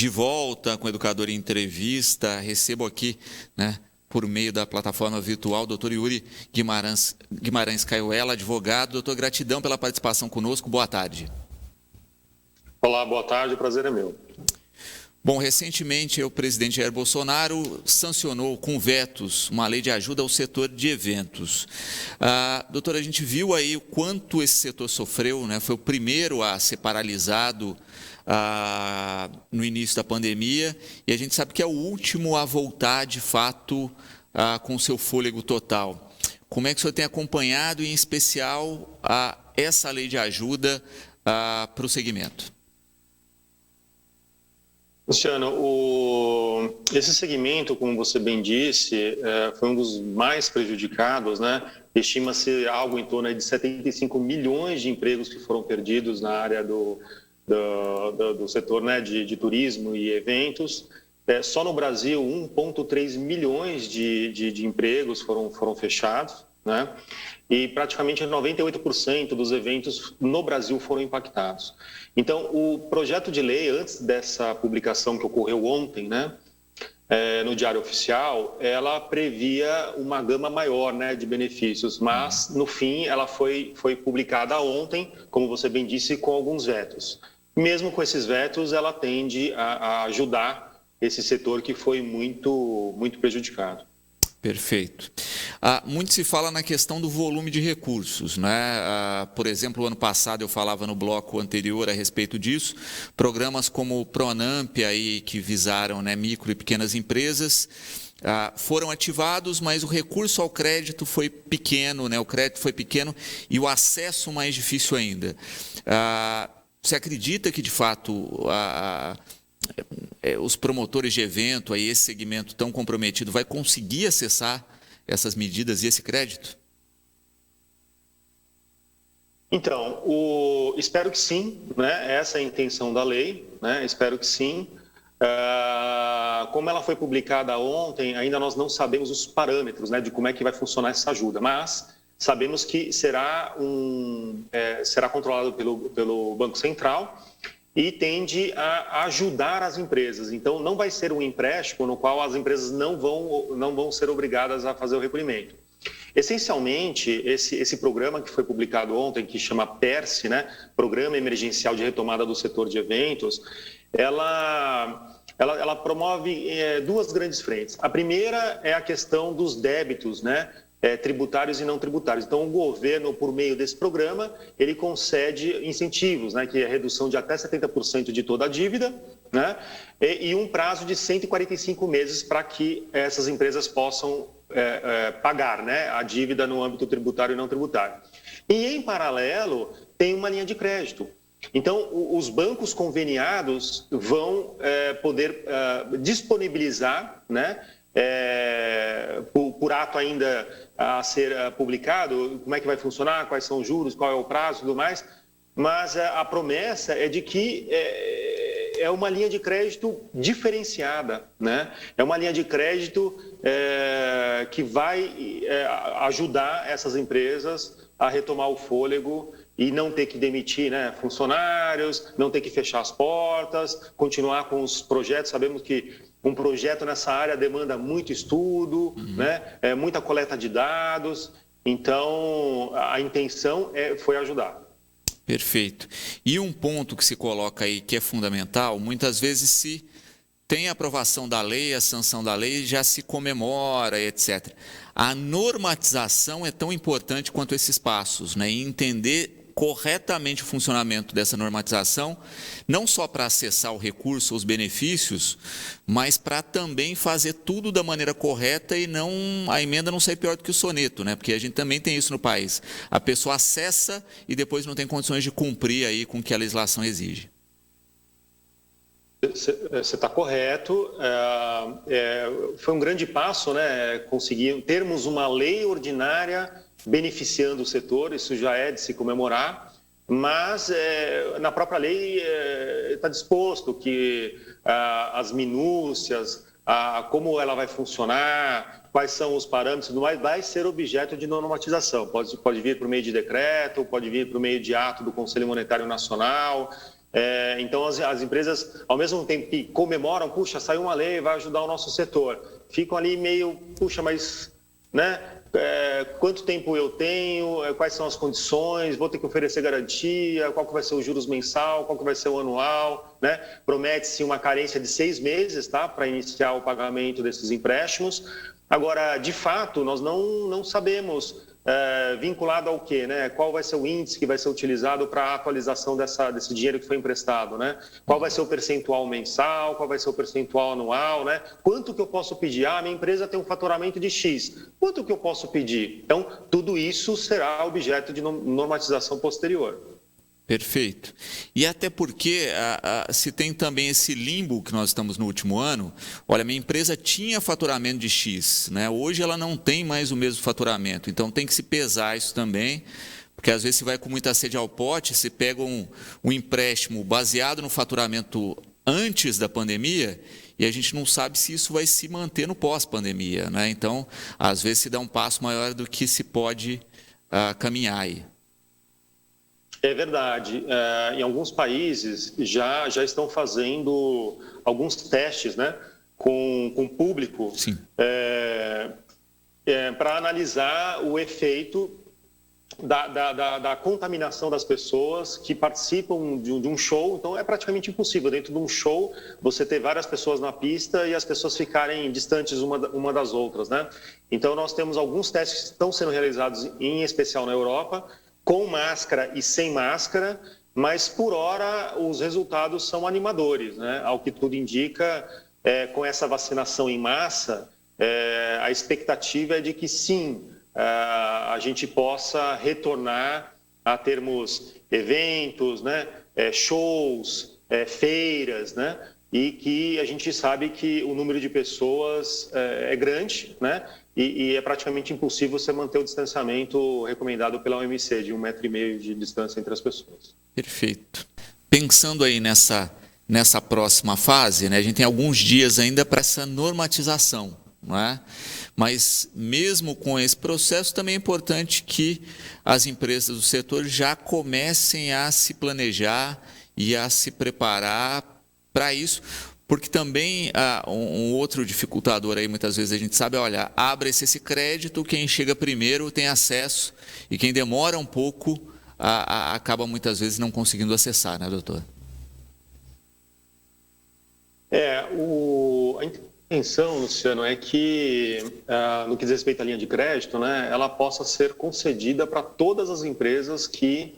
de volta com o Educador em Entrevista. Recebo aqui, né, por meio da plataforma virtual, o doutor Yuri Guimarães Caiuela, advogado. Doutor, gratidão pela participação conosco. Boa tarde. Olá, boa tarde. O prazer é meu. Bom, recentemente o presidente Jair Bolsonaro sancionou com vetos uma lei de ajuda ao setor de eventos. Doutor, a gente viu aí o quanto esse setor sofreu, né? Foi o primeiro a ser paralisado no início da pandemia, e a gente sabe que é o último a voltar, de fato, com seu fôlego total. Como é que o senhor tem acompanhado, em especial, essa lei de ajuda para o segmento? Luciano, esse segmento, como você bem disse, foi um dos mais prejudicados, né? Estima-se algo em torno de 75 milhões de empregos que foram perdidos na área do setor, né, de turismo e eventos. Só no Brasil, 1,3 milhões de empregos foram fechados, né? E praticamente 98% dos eventos no Brasil foram impactados. Então, o projeto de lei, antes dessa publicação que ocorreu ontem, né, no Diário Oficial, ela previa uma gama maior, né, de benefícios, mas, no fim, ela foi publicada ontem, como você bem disse, com alguns vetos. Mesmo com esses vetos, ela tende a ajudar esse setor que foi muito, muito prejudicado. Perfeito. Muito se fala na questão do volume de recursos, né? Por exemplo, o ano passado eu falava no bloco anterior a respeito disso, programas como o Pronamp, aí, que visaram, né, micro e pequenas empresas, foram ativados, mas o recurso ao crédito foi pequeno, né? O crédito foi pequeno e o acesso mais difícil ainda. Você acredita que, de fato, os promotores de evento, aí, esse segmento tão comprometido, vai conseguir acessar essas medidas e esse crédito? Então, espero que sim, né? Essa é a intenção da lei, né? Espero que sim. Como ela foi publicada ontem, ainda nós não sabemos os parâmetros, né, de como é que vai funcionar essa ajuda, mas sabemos que será controlado pelo Banco Central e tende a ajudar as empresas. Então, não vai ser um empréstimo no qual as empresas não vão ser obrigadas a fazer o recolhimento. Essencialmente, esse programa que foi publicado ontem, que chama PERSE, né, Programa Emergencial de Retomada do Setor de Eventos, ela promove duas grandes frentes. A primeira é a questão dos débitos, né, tributários e não tributários. Então, o governo, por meio desse programa, ele concede incentivos, né, que é a redução de até 70% de toda a dívida, né, e um prazo de 145 meses para que essas empresas possam pagar, né, a dívida no âmbito tributário e não tributário. E, em paralelo, tem uma linha de crédito. Então, os bancos conveniados vão poder disponibilizar, né, por ato ainda a ser publicado, como é que vai funcionar, quais são os juros, qual é o prazo e tudo mais, mas a promessa é de que é uma linha de crédito diferenciada, né? É uma linha de crédito que vai ajudar essas empresas a retomar o fôlego e não ter que demitir, né, funcionários, não ter que fechar as portas, continuar com os projetos. Sabemos que um projeto nessa área demanda muito estudo, né, muita coleta de dados. Então, a intenção foi ajudar. Perfeito. E um ponto que se coloca aí que é fundamental, muitas vezes se tem a aprovação da lei, a sanção da lei, já se comemora, etc. A normatização é tão importante quanto esses passos, né? E entender corretamente o funcionamento dessa normatização, não só para acessar o recurso, os benefícios, mas para também fazer tudo da maneira correta e não a emenda não sair pior do que o soneto, né? Porque a gente também tem isso no país. A pessoa acessa e depois não tem condições de cumprir aí com o que a legislação exige. Você está correto. Foi um grande passo, né? Conseguir termos uma lei ordinária beneficiando o setor, isso já é de se comemorar, mas na própria lei está disposto que as minúcias, como ela vai funcionar, quais são os parâmetros, tudo mais, vai ser objeto de normatização. Pode vir por meio de decreto, pode vir por meio de ato do Conselho Monetário Nacional. Então, as empresas, ao mesmo tempo que comemoram, puxa, saiu uma lei, vai ajudar o nosso setor, ficam ali meio, puxa, mas, né, quanto tempo eu tenho, quais são as condições, vou ter que oferecer garantia, qual que vai ser os juros mensal, qual que vai ser o anual, né? Promete-se uma carência de 6 meses, tá, para iniciar o pagamento desses empréstimos. Agora, de fato, nós não sabemos vinculado ao quê, né? Qual vai ser o índice que vai ser utilizado para a atualização desse dinheiro que foi emprestado, né? Qual vai ser o percentual mensal, qual vai ser o percentual anual, né? Quanto que eu posso pedir? Minha empresa tem um faturamento de X. Quanto que eu posso pedir? Então, tudo isso será objeto de normatização posterior. Perfeito. E até porque se tem também esse limbo que nós estamos no último ano, olha, minha empresa tinha faturamento de X, né? Hoje ela não tem mais o mesmo faturamento, então tem que se pesar isso também, porque às vezes se vai com muita sede ao pote, se pega um empréstimo baseado no faturamento antes da pandemia, e a gente não sabe se isso vai se manter no pós-pandemia, né? Então, às vezes se dá um passo maior do que se pode caminhar aí. É verdade. Em alguns países já estão fazendo alguns testes, né, com público para analisar o efeito da contaminação das pessoas que participam de um show. Então, é praticamente impossível, dentro de um show, você ter várias pessoas na pista e as pessoas ficarem distantes uma das outras, né? Então, nós temos alguns testes que estão sendo realizados, em especial na Europa, com máscara e sem máscara, mas por hora os resultados são animadores, né? Ao que tudo indica, com essa vacinação em massa, a expectativa é de que sim, a gente possa retornar a termos eventos, né? Shows, feiras, né? E que a gente sabe que o número de pessoas é grande, né? E é praticamente impossível você manter o distanciamento recomendado pela OMC, de 1,5 metro de distância entre as pessoas. Perfeito. Pensando aí nessa próxima fase, né, a gente tem alguns dias ainda para essa normatização, não é? Mas mesmo com esse processo, também é importante que as empresas do setor já comecem a se planejar e a se preparar para isso, porque também um outro dificultador aí, muitas vezes a gente sabe, olha, abre-se esse crédito, quem chega primeiro tem acesso, e quem demora um pouco acaba muitas vezes não conseguindo acessar, né, doutor? A intenção, Luciano, é que, no que diz respeito à linha de crédito, né, ela possa ser concedida para todas as empresas que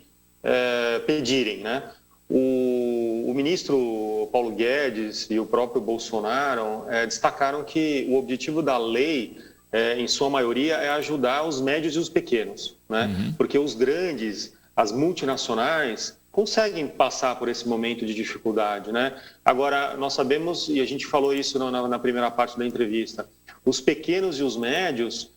pedirem, né? O ministro Paulo Guedes e o próprio Bolsonaro destacaram que o objetivo da lei, em sua maioria, é ajudar os médios e os pequenos, né? Uhum. Porque os grandes, as multinacionais, conseguem passar por esse momento de dificuldade, né? Agora, nós sabemos, e a gente falou isso na primeira parte da entrevista, os pequenos e os médios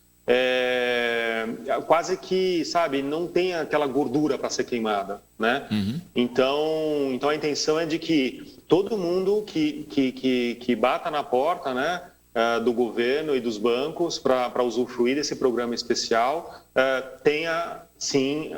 quase que, sabe, não tem aquela gordura para ser queimada, né? Uhum. Então a intenção é de que todo mundo que bata na porta, né, do governo e dos bancos para usufruir desse programa especial tenha, sim,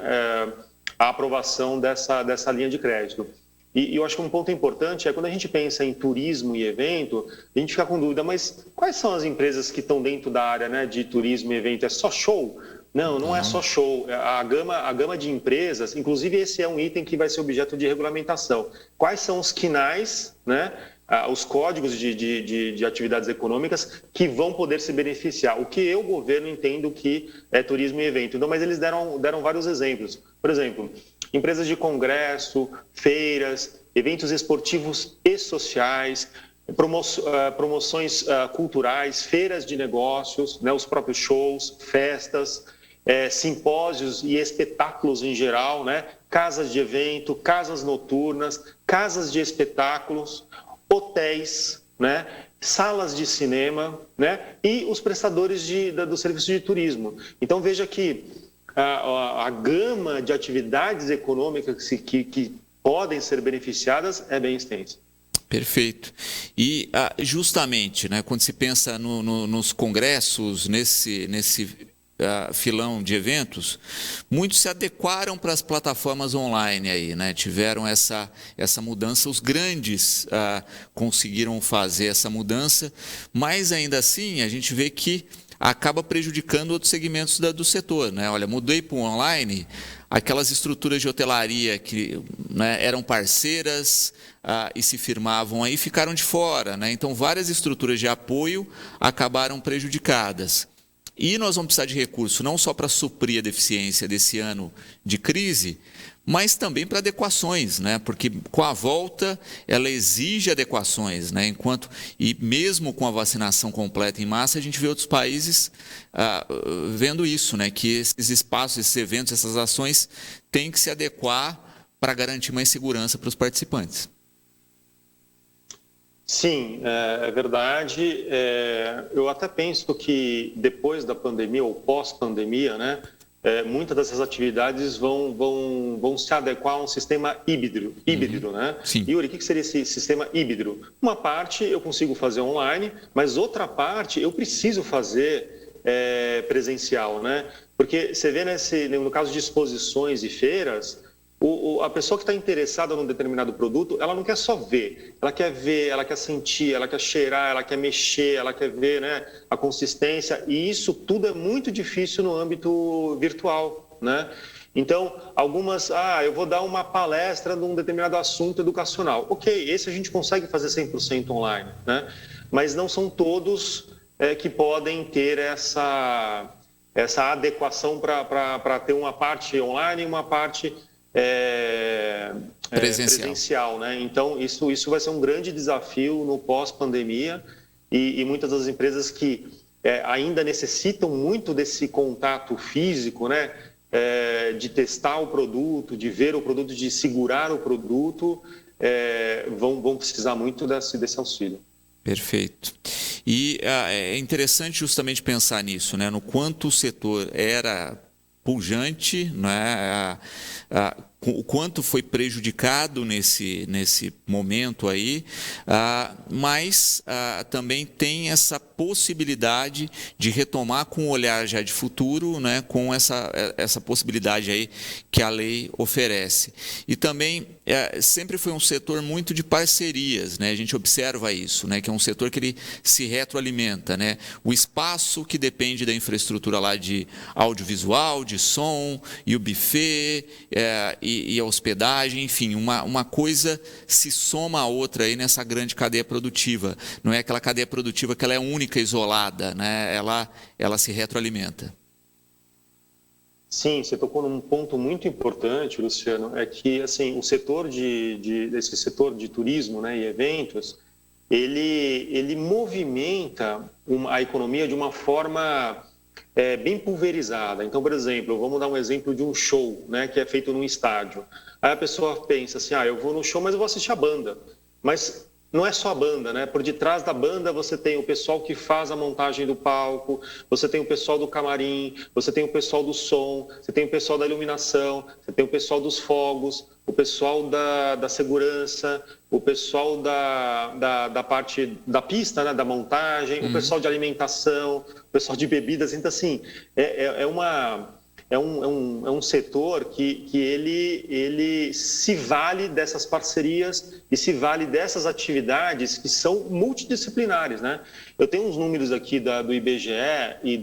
a aprovação dessa linha de crédito. E eu acho que um ponto importante é quando a gente pensa em turismo e evento, a gente fica com dúvida, mas quais são as empresas que estão dentro da área, né, de turismo e evento? É só show? Não é só show. A gama de empresas, inclusive esse é um item que vai ser objeto de regulamentação. Quais são os quinais, né, os códigos de atividades econômicas que vão poder se beneficiar? O que eu, governo, entendo que é turismo e evento. Então, mas eles deram vários exemplos. Por exemplo, empresas de congresso, feiras, eventos esportivos e sociais, promoções culturais, feiras de negócios, né, os próprios shows, festas, simpósios e espetáculos em geral, né, casas de evento, casas noturnas, casas de espetáculos, hotéis, né, salas de cinema, né, e os prestadores do serviço de turismo. Então, veja que a gama de atividades econômicas que podem ser beneficiadas é bem extensa. Perfeito. E justamente, né, quando se pensa nos congressos, nesse filão de eventos, muitos se adequaram para as plataformas online aí, né? Tiveram essa mudança, os grandes conseguiram fazer essa mudança, mas ainda assim a gente vê que acaba prejudicando outros segmentos do setor, né? Olha, mudei para o online, aquelas estruturas de hotelaria que, né, eram parceiras e se firmavam aí ficaram de fora, né? Então várias estruturas de apoio acabaram prejudicadas. E nós vamos precisar de recurso não só para suprir a deficiência desse ano de crise, mas também para adequações, né? Porque com a volta ela exige adequações, né? E mesmo com a vacinação completa em massa, a gente vê outros países vendo isso, né? Que esses espaços, esses eventos, essas ações têm que se adequar para garantir mais segurança para os participantes. Sim, é verdade. Eu até penso que depois da pandemia ou pós-pandemia, né, muitas dessas atividades vão se adequar a um sistema híbrido, né? Sim. Yuri, o que seria esse sistema híbrido? Uma parte eu consigo fazer online, mas outra parte eu preciso fazer presencial, né? Porque você vê no caso de exposições e feiras, a pessoa que está interessada num determinado produto, ela não quer só ver, ela quer sentir, ela quer cheirar, ela quer mexer, ela quer ver, né, a consistência, e isso tudo é muito difícil no âmbito virtual, né? Então, eu vou dar uma palestra num determinado assunto educacional. Ok, esse a gente consegue fazer 100% online, né? Mas não são todos que podem ter essa adequação para ter uma parte online e uma parte presencial, né? Então, isso vai ser um grande desafio no pós-pandemia e muitas das empresas que ainda necessitam muito desse contato físico, né? De testar o produto, de ver o produto, de segurar o produto, vão precisar muito desse auxílio. Perfeito. E é interessante justamente pensar nisso, né? No quanto o setor era pujante, né? O quanto foi prejudicado nesse momento aí, mas também tem essa possibilidade de retomar com um olhar já de futuro, né, com essa possibilidade aí que a lei oferece. E também sempre foi um setor muito de parcerias, né? A gente observa isso, né, que é um setor que ele se retroalimenta, né? O espaço que depende da infraestrutura lá de audiovisual, de som, e o buffet, e a hospedagem, enfim, uma coisa se soma à outra aí nessa grande cadeia produtiva. Não é aquela cadeia produtiva que ela é única, isolada, né? Ela se retroalimenta. Sim, você tocou num ponto muito importante, Luciano, é que assim, o setor esse setor de turismo, né, e eventos, ele movimenta a economia de uma forma bem pulverizada. Então, por exemplo, vamos dar um exemplo de um show, né, que é feito num estádio. Aí a pessoa pensa assim, eu vou no show, mas eu vou assistir a banda. Mas não é só a banda, né? Por detrás da banda você tem o pessoal que faz a montagem do palco, você tem o pessoal do camarim, você tem o pessoal do som, você tem o pessoal da iluminação, você tem o pessoal dos fogos, o pessoal da segurança, o pessoal da parte da pista, né? Da montagem, o pessoal de alimentação, o pessoal de bebidas. Então, assim, é um setor que ele se vale dessas parcerias e se vale dessas atividades que são multidisciplinares, né? Eu tenho uns números aqui do IBGE e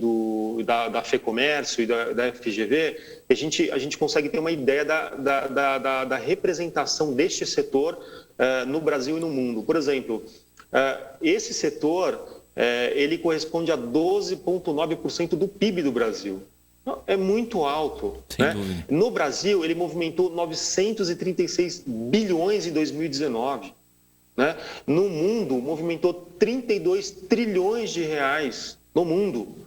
da FEComércio e da FGV, que a gente consegue ter uma ideia da representação deste setor no Brasil e no mundo. Por exemplo, esse setor ele corresponde a 12,9% do PIB do Brasil. É muito alto, né? No Brasil, ele movimentou 936 bilhões em 2019. Né? No mundo, movimentou 32 trilhões de reais no mundo.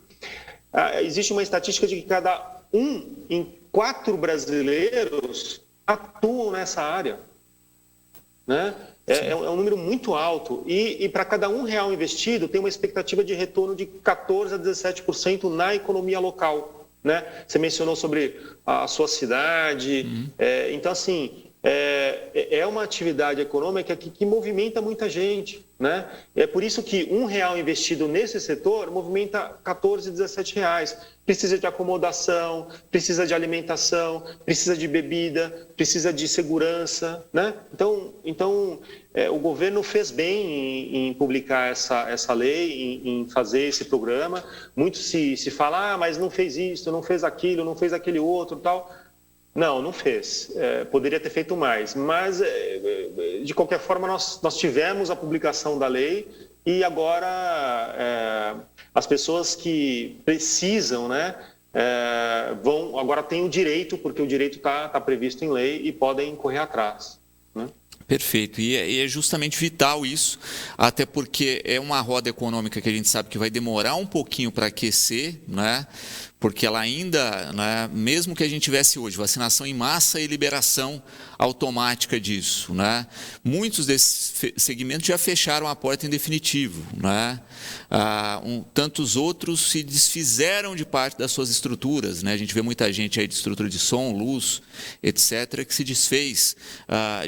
Existe uma estatística de que cada 1 em 4 brasileiros atuam nessa área. Né? É um número muito alto. E para cada R$1 investido, tem uma expectativa de retorno de 14% a 17% na economia local. Né? Você mencionou sobre a sua cidade. Então, assim, é uma atividade econômica que movimenta muita gente. né? É por isso que R$1 investido nesse setor movimenta 14, 17 reais. Precisa de acomodação, precisa de alimentação, precisa de bebida, precisa de segurança, né? Então o governo fez bem em publicar essa lei, em fazer esse programa. Muito se fala, mas não fez isso, não fez aquilo, não fez aquele outro, tal. Não fez. Poderia ter feito mais, mas de qualquer forma nós tivemos a publicação da lei e agora as pessoas que precisam, né, agora têm o direito, porque o direito está previsto em lei e podem correr atrás, né? Perfeito, e é justamente vital isso, até porque é uma roda econômica que a gente sabe que vai demorar um pouquinho para aquecer, né? Porque ela ainda, né, mesmo que a gente tivesse hoje vacinação em massa e liberação automática disso, né, muitos desses segmentos já fecharam a porta em definitivo, né, tantos outros se desfizeram de parte das suas estruturas, né, a gente vê muita gente aí de estrutura de som, luz, etc., que se desfez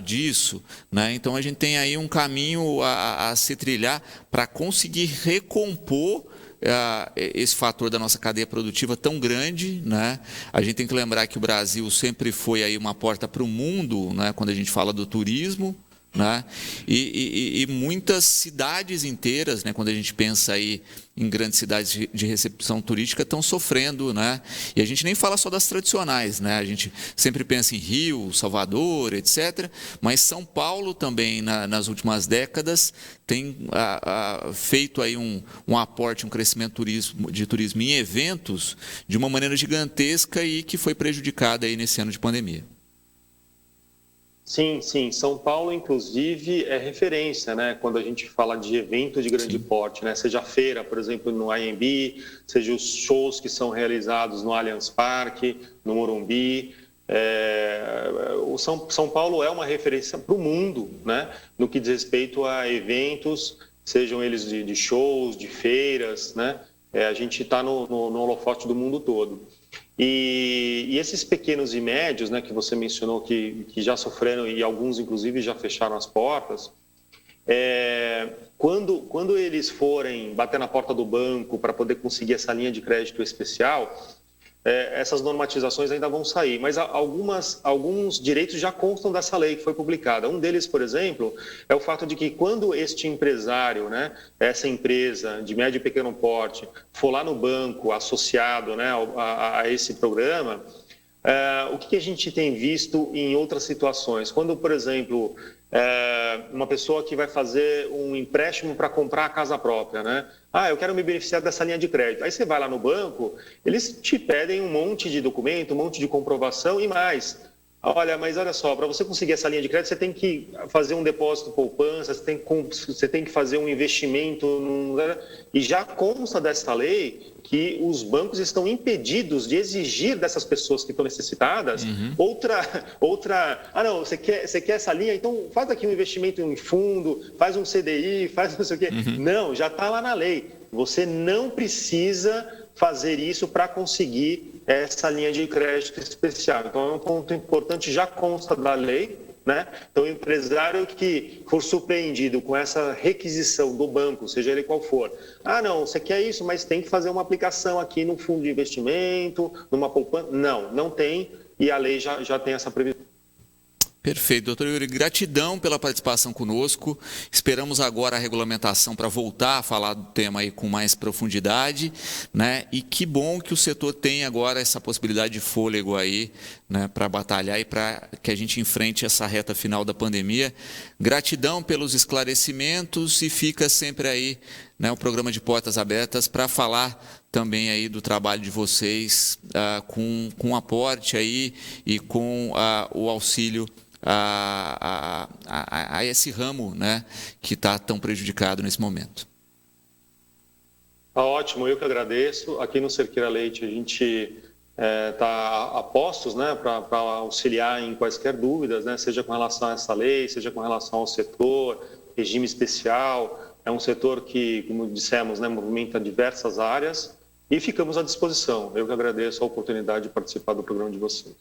disso, né, então a gente tem aí um caminho a se trilhar para conseguir recompor esse fator da nossa cadeia produtiva tão grande, né? A gente tem que lembrar que o Brasil sempre foi aí uma porta para o mundo, né? Quando a gente fala do turismo, né? E muitas cidades inteiras, né? Quando a gente pensa aí em grandes cidades de recepção turística, estão sofrendo, né? E a gente nem fala só das tradicionais, né? A gente sempre pensa em Rio, Salvador, etc. Mas São Paulo também, nas últimas décadas, tem feito aí um aporte, um crescimento de turismo em eventos de uma maneira gigantesca e que foi prejudicada aí nesse ano de pandemia. Sim. São Paulo, inclusive, é referência, né? Quando a gente fala de evento de grande porte, né? Seja a feira, por exemplo, no AMB, seja os shows que são realizados no Allianz Parque, no Morumbi. O São Paulo é uma referência para o mundo, né? No que diz respeito a eventos, sejam eles de shows, de feiras, né? A gente está no holofote do mundo todo. E esses pequenos e médios, né, que você mencionou que já sofreram e alguns, inclusive, já fecharam as portas, quando eles forem bater na porta do banco para poder conseguir essa linha de crédito especial, essas normatizações ainda vão sair, mas alguns direitos já constam dessa lei que foi publicada. Um deles, por exemplo, é o fato de que quando este empresário, né, essa empresa de médio e pequeno porte, for lá no banco associado, né, a esse programa, o que a gente tem visto em outras situações? Quando, por exemplo, uma pessoa que vai fazer um empréstimo para comprar a casa própria, né? Eu quero me beneficiar dessa linha de crédito. Aí você vai lá no banco, eles te pedem um monte de documento, um monte de comprovação e mais. Mas olha só, para você conseguir essa linha de crédito, você tem que fazer um depósito poupança, você tem que fazer um investimento, e já consta dessa lei que os bancos estão impedidos de exigir dessas pessoas que estão necessitadas você quer essa linha? Então faz aqui um investimento em fundo, faz um CDI, faz não sei o quê. Não, já está lá na lei. Você não precisa fazer isso para conseguir essa linha de crédito especial. Então é um ponto importante, já consta da lei, né? Então o empresário que for surpreendido com essa requisição do banco, seja ele qual for, não, você quer isso, mas tem que fazer uma aplicação aqui no fundo de investimento, numa poupança. Não tem, e a lei já tem essa previsão. Perfeito, doutor Yuri, gratidão pela participação conosco, esperamos agora a regulamentação para voltar a falar do tema aí com mais profundidade, né? E que bom que o setor tem agora essa possibilidade de fôlego aí, né, para batalhar e para que a gente enfrente essa reta final da pandemia. Gratidão pelos esclarecimentos e fica sempre aí, né, o programa de Portas Abertas para falar também aí do trabalho de vocês com aporte aí e com o auxílio a esse ramo, né, que está tão prejudicado nesse momento. Ótimo, eu que agradeço. Aqui no Cerqueira Leite a gente está a postos, né, para auxiliar em quaisquer dúvidas, né, seja com relação a essa lei, seja com relação ao setor, regime especial. É um setor que, como dissemos, né, movimenta diversas áreas e ficamos à disposição. Eu que agradeço a oportunidade de participar do programa de vocês.